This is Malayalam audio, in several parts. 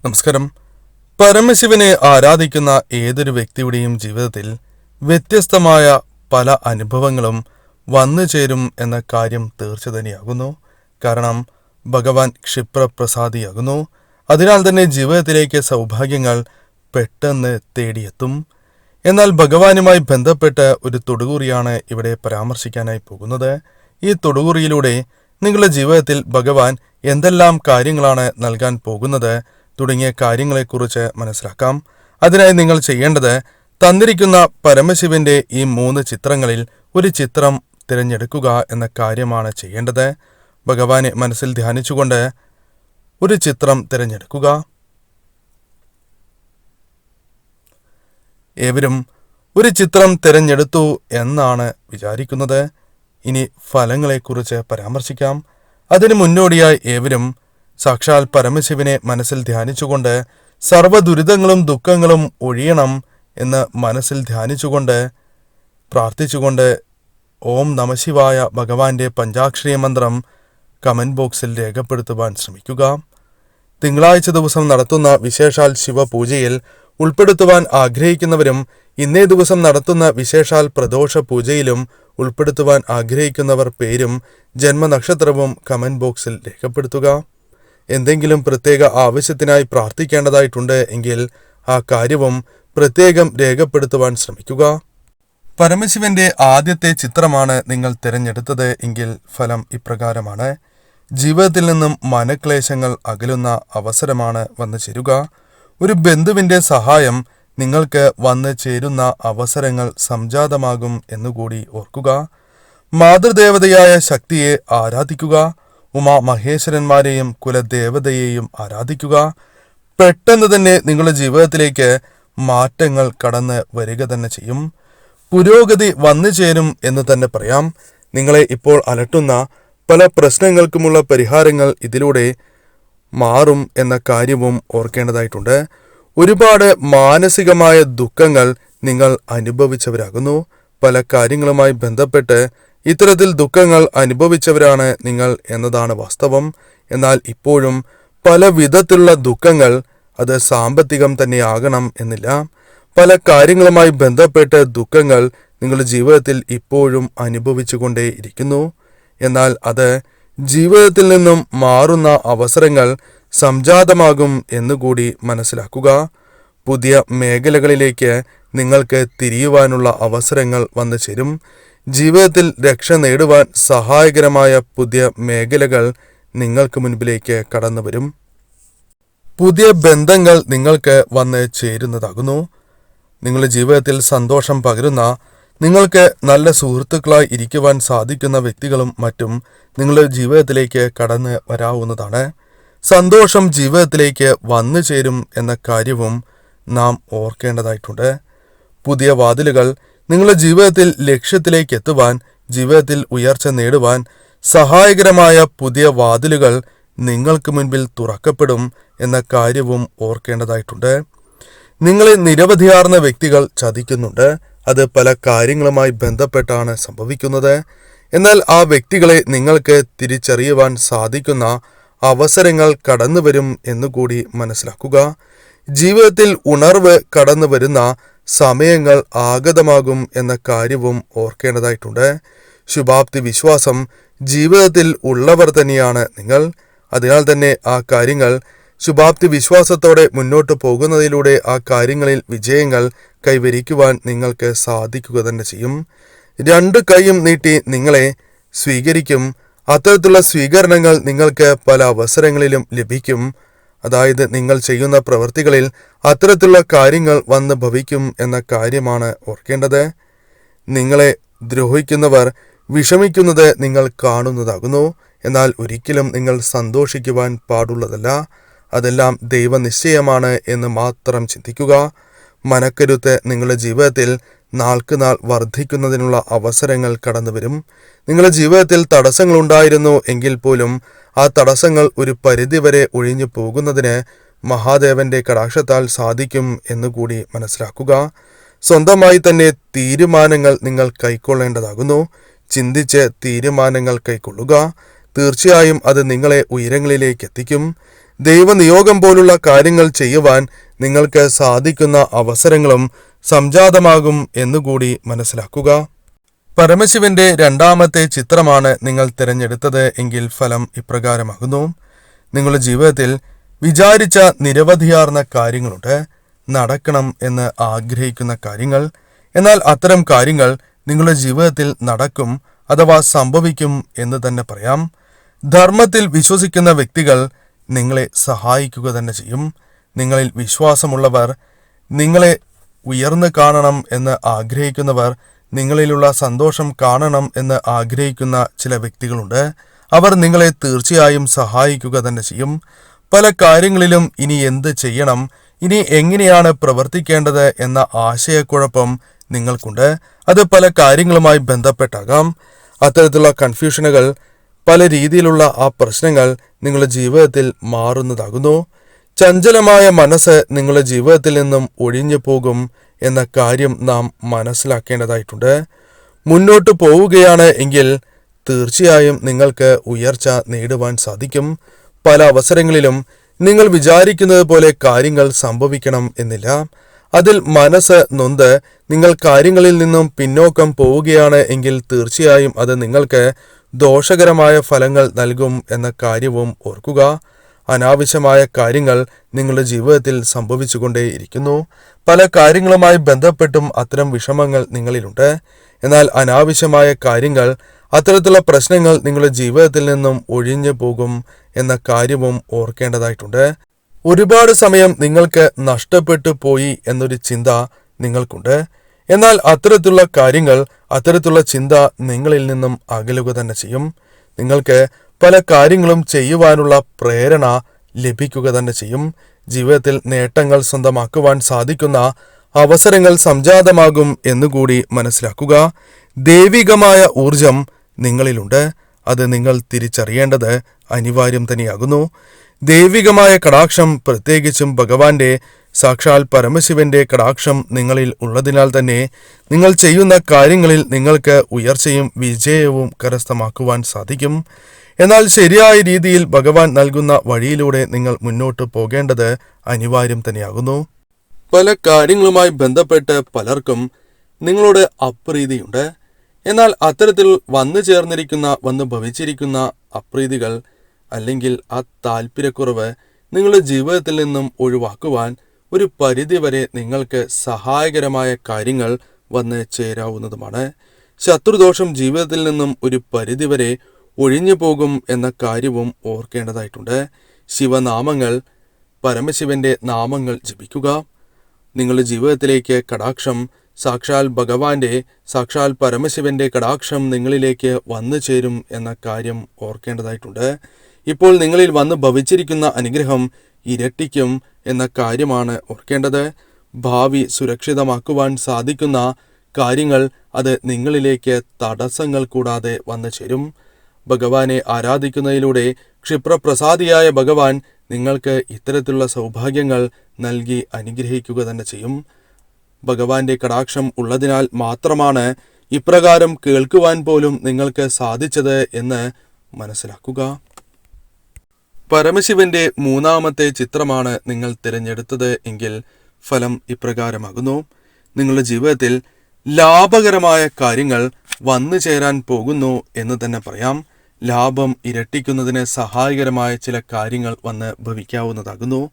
നമസ്കാരം. പരമശിവനെ ആരാധിക്കുന്ന ഏതൊരു വ്യക്തിയുടെയും ജീവിതത്തിൽ വ്യത്യസ്തമായ പല അനുഭവങ്ങളും വന്നു ചേരും എന്ന കാര്യം തീർച്ച തന്നെയാകുന്നു. കാരണം ഭഗവാൻ ക്ഷിപ്രപ്രസാദിയാകുന്നു. അതിനാൽ തന്നെ ജീവിതത്തിലേക്ക് സൗഭാഗ്യങ്ങൾ പെട്ടെന്ന് തേടിയെത്തും. എന്നാൽ ഭഗവാനുമായി ബന്ധപ്പെട്ട് ഒരു തൊടുകുറിയാണ് ഇവിടെ പരാമർശിക്കാനായി പോകുന്നത്. ഈ തൊടുകുറിയിലൂടെ നിങ്ങളുടെ ജീവിതത്തിൽ ഭഗവാൻ എന്തെല്ലാം കാര്യങ്ങളാണ് നൽകാൻ പോകുന്നത് തുടങ്ങിയ കാര്യങ്ങളെക്കുറിച്ച് മനസ്സിലാക്കാം. അതിനായി നിങ്ങൾ ചെയ്യേണ്ടത് തന്നിരിക്കുന്ന പരമശിവന്റെ ഈ 3 ചിത്രങ്ങളിൽ ഒരു ചിത്രം തിരഞ്ഞെടുക്കുക എന്ന കാര്യമാണ് ചെയ്യേണ്ടത്. ഭഗവാനെ മനസ്സിൽ ധ്യാനിച്ചുകൊണ്ട് ഒരു ചിത്രം തിരഞ്ഞെടുക്കുക. ഏവരും ഒരു ചിത്രം തിരഞ്ഞെടുത്തു എന്നാണ് വിചാരിക്കുന്നത്. ഇനി ഫലങ്ങളെക്കുറിച്ച് പരാമർശിക്കാം. അതിനു മുന്നോടിയായി ഏവരും സാക്ഷാൽ പരമശിവനെ മനസ്സിൽ ധ്യാനിച്ചുകൊണ്ട് സർവ്വദുരിതങ്ങളും ദുഃഖങ്ങളും ഒഴിയണം എന്ന് മനസ്സിൽ ധ്യാനിച്ചുകൊണ്ട് പ്രാർത്ഥിച്ചുകൊണ്ട് ഓം നമഃശിവായ ഭഗവാന്റെ പഞ്ചാക്ഷരി മന്ത്രം കമന്റ് ബോക്സിൽ രേഖപ്പെടുത്തുവാൻ ശ്രമിക്കുക. തിങ്കളാഴ്ച ദിവസം നടത്തുന്ന വിശേഷാൽ ശിവപൂജയിൽ ഉൾപ്പെടുത്തുവാൻ ആഗ്രഹിക്കുന്നവരും ഇന്നേ ദിവസം നടത്തുന്ന വിശേഷാൽ പ്രദോഷ പൂജയിലും ഉൾപ്പെടുത്തുവാൻ ആഗ്രഹിക്കുന്നവർ പേരും ജന്മനക്ഷത്രവും കമന്റ് ബോക്സിൽ രേഖപ്പെടുത്തുക. എന്തെങ്കിലും പ്രത്യേക ആവശ്യത്തിനായി പ്രാർത്ഥിക്കേണ്ടതായിട്ടുണ്ട് എങ്കിൽ ആ കാര്യവും പ്രത്യേകം രേഖപ്പെടുത്തുവാൻ ശ്രമിക്കുക. പരമശിവന്റെ ആദ്യത്തെ ചിത്രമാണ് നിങ്ങൾ തിരഞ്ഞെടുത്തത് എങ്കിൽ ഫലം ഇപ്രകാരമാണ്. ജീവിതത്തിൽ നിന്നും മനക്ലേശങ്ങൾ അകലുന്ന അവസരമാണ് വന്നു ചേരുക. ഒരു ബന്ധുവിന്റെ സഹായം നിങ്ങൾക്ക് വന്നു ചേരുന്ന അവസരങ്ങൾ സംജാതമാകും എന്നുകൂടി ഓർക്കുക. മാതൃദേവതയായ ശക്തിയെ ആരാധിക്കുക. ഉമാ മഹേശ്വരന്മാരെയും കുലദേവതയെയും ആരാധിക്കുക. പെട്ടെന്ന് തന്നെ നിങ്ങളുടെ ജീവിതത്തിലേക്ക് മാറ്റങ്ങൾ കടന്ന് വരിക തന്നെ ചെയ്യും. പുരോഗതി വന്നു ചേരും എന്ന് തന്നെ പറയാം. നിങ്ങളെ ഇപ്പോൾ അലട്ടുന്ന പല പ്രശ്നങ്ങൾക്കുമുള്ള പരിഹാരങ്ങൾ ഇതിലൂടെ മാറും എന്ന കാര്യവും ഓർക്കേണ്ടതായിട്ടുണ്ട്. ഒരുപാട് മാനസികമായ ദുഃഖങ്ങൾ നിങ്ങൾ അനുഭവിച്ചവരാകുന്നു. പല കാര്യങ്ങളുമായി ബന്ധപ്പെട്ട് ഇത്തരത്തിൽ ദുഃഖങ്ങൾ അനുഭവിച്ചവരാണ് നിങ്ങൾ എന്നതാണ് വാസ്തവം. എന്നാൽ ഇപ്പോഴും പല വിധത്തിലുള്ള ദുഃഖങ്ങൾ അത് സാമ്പത്തികം തന്നെ ആകണം എന്നില്ല. പല കാര്യങ്ങളുമായി ബന്ധപ്പെട്ട് ദുഃഖങ്ങൾ നിങ്ങളുടെ ജീവിതത്തിൽ ഇപ്പോഴും അനുഭവിച്ചുകൊണ്ടേ ഇരിക്കുന്നു. എന്നാൽ അത് ജീവിതത്തിൽ നിന്നും മാറുന്ന അവസരങ്ങൾ സംജാതമാകും എന്നുകൂടി മനസ്സിലാക്കുക. പുതിയ മേഖലകളിലേക്ക് നിങ്ങൾക്ക് തിരിയുവാനുള്ള അവസരങ്ങൾ വന്നു ചേരും. ജീവിതത്തിൽ രക്ഷ നേടുവാൻ സഹായകരമായ പുതിയ മേഖലകൾ നിങ്ങൾക്ക് മുൻപിലേക്ക് കടന്നു വരും. പുതിയ ബന്ധങ്ങൾ നിങ്ങൾക്ക് വന്ന് ചേരുന്നതാകുന്നു. നിങ്ങളുടെ ജീവിതത്തിൽ സന്തോഷം പകരുന്ന, നിങ്ങൾക്ക് നല്ല സുഹൃത്തുക്കളായി ഇരിക്കുവാൻ സാധിക്കുന്ന വ്യക്തികളും മറ്റും നിങ്ങളുടെ ജീവിതത്തിലേക്ക് കടന്ന് വരാവുന്നതാണ്. സന്തോഷം ജീവിതത്തിലേക്ക് വന്നു ചേരും എന്ന കാര്യവും നാം ഓർക്കേണ്ടതായിട്ടുണ്ട്. പുതിയ വാതിലുകൾ നിങ്ങളുടെ ജീവിതത്തിൽ ലക്ഷ്യത്തിലേക്ക് എത്തുവാൻ, ജീവിതത്തിൽ ഉയർച്ച നേടുവാൻ സഹായകരമായ പുതിയ വാതിലുകൾ നിങ്ങൾക്ക് മുൻപിൽ തുറക്കപ്പെടും എന്ന കാര്യവും ഓർക്കേണ്ടതായിട്ടുണ്ട്. നിങ്ങളെ നിരവധിയാർന്ന വ്യക്തികൾ ചതിക്കുന്നുണ്ട്. അത് പല കാര്യങ്ങളുമായി ബന്ധപ്പെട്ടാണ് സംഭവിക്കുന്നത്. എന്നാൽ ആ വ്യക്തികളെ നിങ്ങൾക്ക് തിരിച്ചറിയുവാൻ സാധിക്കുന്ന അവസരങ്ങൾ കടന്നു വരും എന്നുകൂടി മനസ്സിലാക്കുക. ജീവിതത്തിൽ ഉണർവ് കടന്നു വരുന്ന സമയങ്ങൾ ആഗതമാകും എന്ന കാര്യവും ഓർക്കേണ്ടതായിട്ടുണ്ട്. ശുഭാപ്തി വിശ്വാസം ജീവിതത്തിൽ ഉള്ളവർ തന്നെയാണ് നിങ്ങൾ. അതിനാൽ തന്നെ ആ കാര്യങ്ങൾ ശുഭാപ്തി വിശ്വാസത്തോടെ മുന്നോട്ട് പോകുന്നതിലൂടെ ആ കാര്യങ്ങളിൽ വിജയങ്ങൾ കൈവരിക്കുവാൻ നിങ്ങൾക്ക് സാധിക്കുക തന്നെ ചെയ്യും. 2 കൈയും നീട്ടി നിങ്ങളെ സ്വീകരിക്കും. അത്തരത്തിലുള്ള സ്വീകരണങ്ങൾ നിങ്ങൾക്ക് പല അവസരങ്ങളിലും ലഭിക്കും. അതായത് നിങ്ങൾ ചെയ്യുന്ന പ്രവൃത്തികളിൽ അത്തരത്തിലുള്ള കാര്യങ്ങൾ വന്ന് ഭവിക്കും എന്ന കാര്യമാണ് ഓർക്കേണ്ടത്. നിങ്ങളെ ദ്രോഹിക്കുന്നവർ വിഷമിക്കുന്നത് നിങ്ങൾ കാണുന്നതാകുന്നു. എന്നാൽ ഒരിക്കലും നിങ്ങൾ സന്തോഷിക്കുവാൻ പാടുള്ളതല്ല. അതെല്ലാം ദൈവനിശ്ചയമാണ് എന്ന് മാത്രം ചിന്തിക്കുക. മനക്കരുത്ത് നിങ്ങളുടെ ജീവിതത്തിൽ നാൾക്കുനാൾ വർദ്ധിക്കുന്നതിനുള്ള അവസരങ്ങൾ കടന്നു വരും. നിങ്ങളുടെ ജീവിതത്തിൽ തടസ്സങ്ങളുണ്ടായിരുന്നു എങ്കിൽ പോലും ആ തടസ്സങ്ങൾ ഒരു പരിധിവരെ ഒഴിഞ്ഞു പോകുന്നതിന് മഹാദേവന്റെ കടാക്ഷത്താൽ സാധിക്കും എന്നുകൂടി മനസ്സിലാക്കുക. സ്വന്തമായി തന്നെ തീരുമാനങ്ങൾ നിങ്ങൾ കൈക്കൊള്ളേണ്ടതാകുന്നു. ചിന്തിച്ച് തീരുമാനങ്ങൾ കൈക്കൊള്ളുക. തീർച്ചയായും അത് നിങ്ങളെ ഉയരങ്ങളിലേക്ക് എത്തിക്കും. ദൈവനിയോഗം പോലുള്ള കാര്യങ്ങൾ ചെയ്യുവാൻ നിങ്ങൾക്ക് സാധിക്കുന്ന അവസരങ്ങളും സംജാതമാകും എന്നുകൂടി മനസ്സിലാക്കുക. പരമശിവന്റെ രണ്ടാമത്തെ ചിത്രമാണ് നിങ്ങൾ തിരഞ്ഞെടുത്തത് എങ്കിൽ ഫലം ഇപ്രകാരമാകുന്നു. നിങ്ങളുടെ ജീവിതത്തിൽ വിചാരിച്ച നിരവധിയാർന്ന കാര്യങ്ങളുണ്ട്, നടക്കണം എന്ന് ആഗ്രഹിക്കുന്ന കാര്യങ്ങൾ. എന്നാൽ അത്തരം കാര്യങ്ങൾ നിങ്ങളുടെ ജീവിതത്തിൽ നടക്കും അഥവാ സംഭവിക്കും എന്ന് തന്നെ പറയാം. ധർമ്മത്തിൽ വിശ്വസിക്കുന്ന വ്യക്തികൾ നിങ്ങളെ സഹായിക്കുക തന്നെ ചെയ്യും. നിങ്ങളിൽ വിശ്വാസമുള്ളവർ, നിങ്ങളെ ഉയർന്നു കാണണം എന്ന് ആഗ്രഹിക്കുന്നവർ, നിങ്ങളിലുള്ള സന്തോഷം കാണണം എന്ന് ആഗ്രഹിക്കുന്ന ചില വ്യക്തികളുണ്ട്. അവർ നിങ്ങളെ തീർച്ചയായും സഹായിക്കുക തന്നെ ചെയ്യും. പല കാര്യങ്ങളിലും ഇനി എന്ത് ചെയ്യണം, ഇനി എങ്ങനെയാണ് പ്രവർത്തിക്കേണ്ടത് എന്ന ആശയക്കുഴപ്പം നിങ്ങൾക്കുണ്ട്. അത് പല കാര്യങ്ങളുമായി ബന്ധപ്പെട്ടാകാം. അത്തരത്തിലുള്ള കൺഫ്യൂഷനുകൾ, പല രീതിയിലുള്ള ആ പ്രശ്നങ്ങൾ നിങ്ങളുടെ ജീവിതത്തിൽ മാറുന്നതാകുന്നു. ചഞ്ചലമായ മനസ്സ് നിങ്ങളുടെ ജീവിതത്തിൽ നിന്നും ഒഴിഞ്ഞു പോകും എന്ന കാര്യം നാം മനസ്സിലാക്കേണ്ടതായിട്ടുണ്ട്. മുന്നോട്ട് പോവുകയാണ് എങ്കിൽ തീർച്ചയായും നിങ്ങൾക്ക് ഉയർച്ച നേടുവാൻ സാധിക്കും. പല അവസരങ്ങളിലും നിങ്ങൾ വിചാരിക്കുന്നത് പോലെ കാര്യങ്ങൾ സംഭവിക്കണം എന്നില്ല. അതിൽ മനസ്സ് നൊന്ത് നിങ്ങൾ കാര്യങ്ങളിൽ നിന്നും പിന്നോക്കം പോവുകയാണ് എങ്കിൽ തീർച്ചയായും അത് നിങ്ങൾക്ക് ദോഷകരമായ ഫലങ്ങൾ നൽകും എന്ന കാര്യവും ഓർക്കുക. അനാവശ്യമായ കാര്യങ്ങൾ നിങ്ങളുടെ ജീവിതത്തിൽ സംഭവിച്ചുകൊണ്ടേയിരിക്കുന്നു. പല കാര്യങ്ങളുമായി ബന്ധപ്പെട്ടും അത്തരം വിഷമങ്ങൾ നിങ്ങളിലുണ്ട്. എന്നാൽ അനാവശ്യമായ കാര്യങ്ങൾ, അത്തരത്തിലുള്ള പ്രശ്നങ്ങൾ നിങ്ങളുടെ ജീവിതത്തിൽ നിന്നും ഒഴിഞ്ഞു പോകും എന്ന കാര്യവും ഓർക്കേണ്ടതായിട്ടുണ്ട്. ഒരുപാട് സമയം നിങ്ങൾക്ക് നഷ്ടപ്പെട്ടു പോയി എന്നൊരു ചിന്ത നിങ്ങൾക്കുണ്ട്. എന്നാൽ അത്തരത്തിലുള്ള കാര്യങ്ങൾ, അത്തരത്തിലുള്ള ചിന്ത നിങ്ങളിൽ നിന്നും അകലുക തന്നെ ചെയ്യും. നിങ്ങൾക്ക് പല കാര്യങ്ങളും ചെയ്യുവാനുള്ള പ്രേരണ ലഭിക്കുക തന്നെ ചെയ്യും. ജീവിതത്തിൽ നേട്ടങ്ങൾ സ്വന്തമാക്കുവാൻ സാധിക്കുന്ന അവസരങ്ങൾ സംജാതമാകും എന്നുകൂടി മനസ്സിലാക്കുക. ദൈവികമായ ഊർജം നിങ്ങളിലുണ്ട്. അത് നിങ്ങൾ തിരിച്ചറിയേണ്ടത് അനിവാര്യം തന്നെയാകുന്നു. ദൈവികമായ കടാക്ഷം, പ്രത്യേകിച്ചും ഭഗവാന്റെ സാക്ഷാൽ പരമശിവന്റെ കടാക്ഷം നിങ്ങളിൽ ഉള്ളതിനാൽ തന്നെ നിങ്ങൾ ചെയ്യുന്ന കാര്യങ്ങളിൽ നിങ്ങൾക്ക് ഉയർച്ചയും വിജയവും കരസ്ഥമാക്കുവാൻ സാധിക്കും. എന്നാൽ ശരിയായ രീതിയിൽ ഭഗവാൻ നൽകുന്ന വഴിയിലൂടെ നിങ്ങൾ മുന്നോട്ട് പോകേണ്ടത് അനിവാര്യം തന്നെയാകുന്നു. പല കാര്യങ്ങളുമായി ബന്ധപ്പെട്ട് പലർക്കും നിങ്ങളോട് അപ്രീതിയുണ്ട്. എന്നാൽ അത്തരത്തിൽ വന്നു ഭവിച്ചിരിക്കുന്ന അപ്രീതികൾ അല്ലെങ്കിൽ ആ താല്പര്യക്കുറവ് നിങ്ങളുടെ ജീവിതത്തിൽ നിന്നും ഒഴിവാക്കുവാൻ ഒരു പരിധിവരെ നിങ്ങൾക്ക് സഹായകരമായ കാര്യങ്ങൾ വന്ന് ചേരാവുന്നതുമാണ്. ശത്രുദോഷം ജീവിതത്തിൽ നിന്നും ഒരു പരിധിവരെ ഒഴിഞ്ഞു പോകും എന്ന കാര്യവും ഓർക്കേണ്ടതായിട്ടുണ്ട്. ശിവനാമങ്ങൾ, പരമശിവന്റെ നാമങ്ങൾ ജപിക്കുക. നിങ്ങളുടെ ജീവിതത്തിലേക്ക് കടാക്ഷം, സാക്ഷാൽ ഭഗവാന്റെ, സാക്ഷാൽ പരമശിവന്റെ കടാക്ഷം നിങ്ങളിലേക്ക് വന്നു ചേരും എന്ന കാര്യം ഓർക്കേണ്ടതായിട്ടുണ്ട്. ഇപ്പോൾ നിങ്ങളിൽ വന്ന് ഭവിച്ചിരിക്കുന്ന അനുഗ്രഹം ഇരട്ടിക്കും എന്ന കാര്യമാണ് ഓർക്കേണ്ടത്. ഭാവി സുരക്ഷിതമാക്കുവാൻ സാധിക്കുന്ന കാര്യങ്ങൾ അത് നിങ്ങളിലേക്ക് തടസ്സങ്ങൾ കൂടാതെ വന്നു ചേരും. ഭഗവാനെ ആരാധിക്കുന്നതിലൂടെ ക്ഷിപ്രപ്രസാദിയായ ഭഗവാൻ നിങ്ങൾക്ക് ഇത്തരത്തിലുള്ള സൗഭാഗ്യങ്ങൾ നൽകി അനുഗ്രഹിക്കുക തന്നെ ചെയ്യും. ഭഗവാന്റെ കടാക്ഷം ഉള്ളതിനാൽ മാത്രമാണ് ഇപ്രകാരം കേൾക്കുവാൻ പോലും നിങ്ങൾക്ക് സാധിച്ചത് എന്ന് മനസ്സിലാക്കുക. പരമശിവന്റെ മൂന്നാമത്തെ ചിത്രമാണ് നിങ്ങൾ തിരഞ്ഞെടുത്തത് എങ്കിൽ ഫലം ഇപ്രകാരമാകുന്നു. നിങ്ങളുടെ ജീവിതത്തിൽ ലാഭകരമായ കാര്യങ്ങൾ വന്നു ചേരാൻ പോകുന്നു എന്ന് തന്നെ പറയാം. ലാഭം ഇരട്ടിക്കുന്നതിന് സഹായകരമായ ചില കാര്യങ്ങൾ വന്ന് ഭവിക്കാവുന്നതാകുന്നു.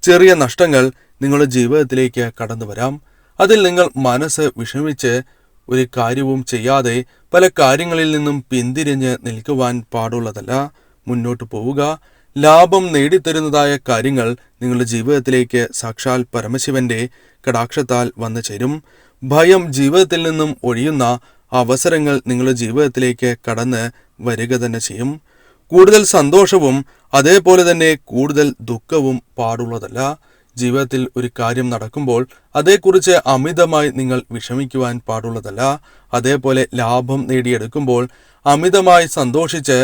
ചെറിയ നഷ്ടങ്ങൾ നിങ്ങളുടെ ജീവിതത്തിലേക്ക് കടന്നു വരാം. അതിൽ നിങ്ങൾ മനസ്സ് വിഷമിച്ച് ഒരു കാര്യവും ചെയ്യാതെ പല കാര്യങ്ങളിൽ നിന്നും പിന്തിരിഞ്ഞ് നിൽക്കുവാൻ പാടുള്ളതല്ല. മുന്നോട്ട് പോവുക. ലാഭം നേടിത്തരുന്നതായ കാര്യങ്ങൾ നിങ്ങളുടെ ജീവിതത്തിലേക്ക് സാക്ഷാൽ പരമശിവന്റെ കടാക്ഷത്താൽ വന്നു ചേരും. ഭയം ജീവിതത്തിൽ നിന്നും ഒഴിയുന്ന അവസരങ്ങൾ നിങ്ങളുടെ ജീവിതത്തിലേക്ക് കടന്ന് വരിക തന്നെ ചെയ്യും. കൂടുതൽ സന്തോഷവും അതേപോലെ തന്നെ കൂടുതൽ ദുഃഖവും പാടുള്ളതല്ല. ജീവിതത്തിൽ ഒരു കാര്യം നടക്കുമ്പോൾ അതേക്കുറിച്ച് അമിതമായി നിങ്ങൾ വിഷമിക്കുവാൻ പാടുള്ളതല്ല. അതേപോലെ ലാഭം നേടിയെടുക്കുമ്പോൾ അമിതമായി സന്തോഷിച്ച്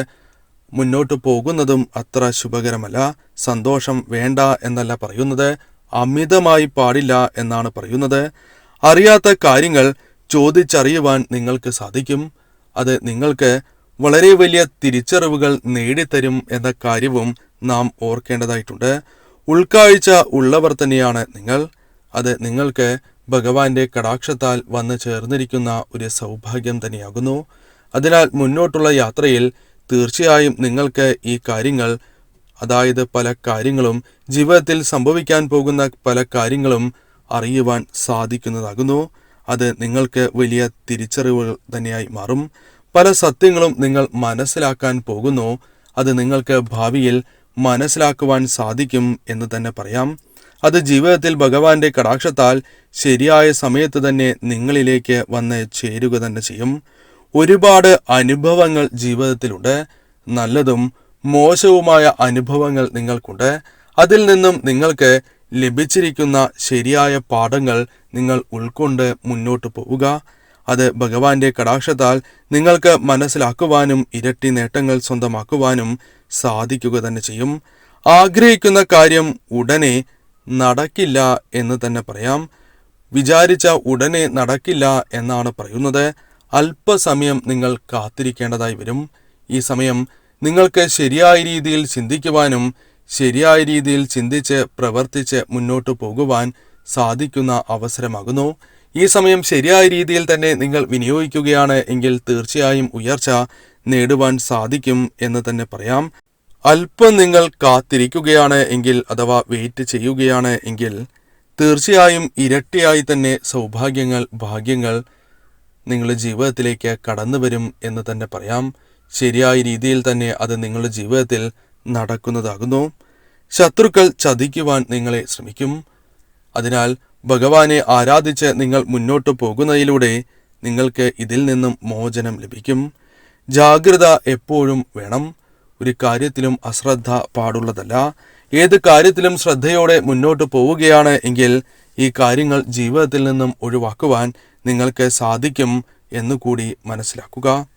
മുന്നോട്ട് പോകുന്നതും അത്ര ശുഭകരമല്ല. സന്തോഷം വേണ്ട എന്നല്ല പറയുന്നത്, അമിതമായി പാടില്ല എന്നാണ് പറയുന്നത്. അറിയാത്ത കാര്യങ്ങൾ ചോദിച്ചറിയുവാൻ നിങ്ങൾക്ക് സാധിക്കും. അത് നിങ്ങൾക്ക് വളരെ വലിയ തിരിച്ചറിവുകൾ നേടിത്തരും എന്ന കാര്യവും നാം ഓർക്കേണ്ടതായിട്ടുണ്ട്. ഉൾക്കാഴ്ച ഉള്ളവർ തന്നെയാണ് നിങ്ങൾ. അത് നിങ്ങൾക്ക് ഭഗവാന്റെ കടാക്ഷത്താൽ വന്നു ചേർന്നിരിക്കുന്ന ഒരു സൗഭാഗ്യം തന്നെയാകുന്നു. അതിനാൽ മുന്നോട്ടുള്ള യാത്രയിൽ തീർച്ചയായും നിങ്ങൾക്ക് ഈ കാര്യങ്ങൾ, അതായത് പല കാര്യങ്ങളും, ജീവിതത്തിൽ സംഭവിക്കാൻ പോകുന്ന പല കാര്യങ്ങളും അറിയുവാൻ സാധിക്കുന്നതാകുന്നു. അത് നിങ്ങൾക്ക് വലിയ തിരിച്ചറിവുകൾ തന്നെയായി മാറും. പല സത്യങ്ങളും നിങ്ങൾ മനസ്സിലാക്കാൻ പോകുന്നു. അത് നിങ്ങൾക്ക് ഭാവിയിൽ മനസ്സിലാക്കുവാൻ സാധിക്കും എന്ന് തന്നെ പറയാം. അത് ജീവിതത്തിൽ ഭഗവാന്റെ കടാക്ഷത്താൽ ശരിയായ സമയത്ത് തന്നെ നിങ്ങളിലേക്ക് വന്ന് ചേരുക തന്നെ ചെയ്യും. ഒരുപാട് അനുഭവങ്ങൾ ജീവിതത്തിലുണ്ട്. നല്ലതും മോശവുമായ അനുഭവങ്ങൾ നിങ്ങൾക്കുണ്ട്. അതിൽ നിന്നും നിങ്ങൾക്ക് ലഭിച്ചിരിക്കുന്ന ശരിയായ പാഠങ്ങൾ നിങ്ങൾ ഉൾക്കൊണ്ട് മുന്നോട്ട് പോവുക. അത് ഭഗവാന്റെ കടാക്ഷത്താൽ നിങ്ങൾക്ക് മനസ്സിലാക്കുവാനും ഇരട്ടി നേട്ടങ്ങൾ സ്വന്തമാക്കുവാനും സാധിക്കുക തന്നെ ചെയ്യും. ആഗ്രഹിക്കുന്ന കാര്യം ഉടനെ നടക്കില്ല എന്ന് തന്നെ പറയാം. വിചാരിച്ച ഉടനെ നടക്കില്ല എന്നാണ് പറയുന്നത്. അല്പസമയം നിങ്ങൾ കാത്തിരിക്കേണ്ടതായി വരും. ഈ സമയം നിങ്ങൾക്ക് ശരിയായ രീതിയിൽ ചിന്തിക്കുവാനും ശരിയായ രീതിയിൽ ചിന്തിച്ച് പ്രവർത്തിച്ച് മുന്നോട്ട് പോകുവാൻ സാധിക്കുന്ന അവസരമാകുന്നു. ഈ സമയം ശരിയായ രീതിയിൽ തന്നെ നിങ്ങൾ വിനിയോഗിക്കുകയാണ് എങ്കിൽ തീർച്ചയായും ഉയർച്ച നേടുവാൻ സാധിക്കും എന്ന് തന്നെ പറയാം. അല്പം നിങ്ങൾ കാത്തിരിക്കുകയാണ് എങ്കിൽ, അഥവാ വെയിറ്റ് ചെയ്യുകയാണ് എങ്കിൽ, തീർച്ചയായും ഇരട്ടിയായി തന്നെ സൗഭാഗ്യങ്ങൾ, ഭാഗ്യങ്ങൾ നിങ്ങളുടെ ജീവിതത്തിലേക്ക് കടന്നു വരും എന്ന് തന്നെ പറയാം. ശരിയായ രീതിയിൽ തന്നെ അത് നിങ്ങളുടെ ജീവിതത്തിൽ നടക്കുന്നതാകുന്നു. ശത്രുക്കൾ ചതിക്കുവാൻ നിങ്ങളെ ശ്രമിക്കും. അതിനാൽ ഭഗവാനെ ആരാധിച്ച് നിങ്ങൾ മുന്നോട്ട് പോകുന്നതിലൂടെ നിങ്ങൾക്ക് ഇതിൽ നിന്നും മോചനം ലഭിക്കും. ജാഗ്രത എപ്പോഴും വേണം. ഒരു കാര്യത്തിലും അശ്രദ്ധ പാടുള്ളതല്ല. ഏത് കാര്യത്തിലും ശ്രദ്ധയോടെ മുന്നോട്ട് പോവുകയാണ് എങ്കിൽ ഈ കാര്യങ്ങൾ ജീവിതത്തിൽ നിന്നും ഒഴിവാക്കുവാൻ നിങ്ങൾക്ക് സാധിക്കും എന്നുകൂടി മനസ്സിലാക്കുക.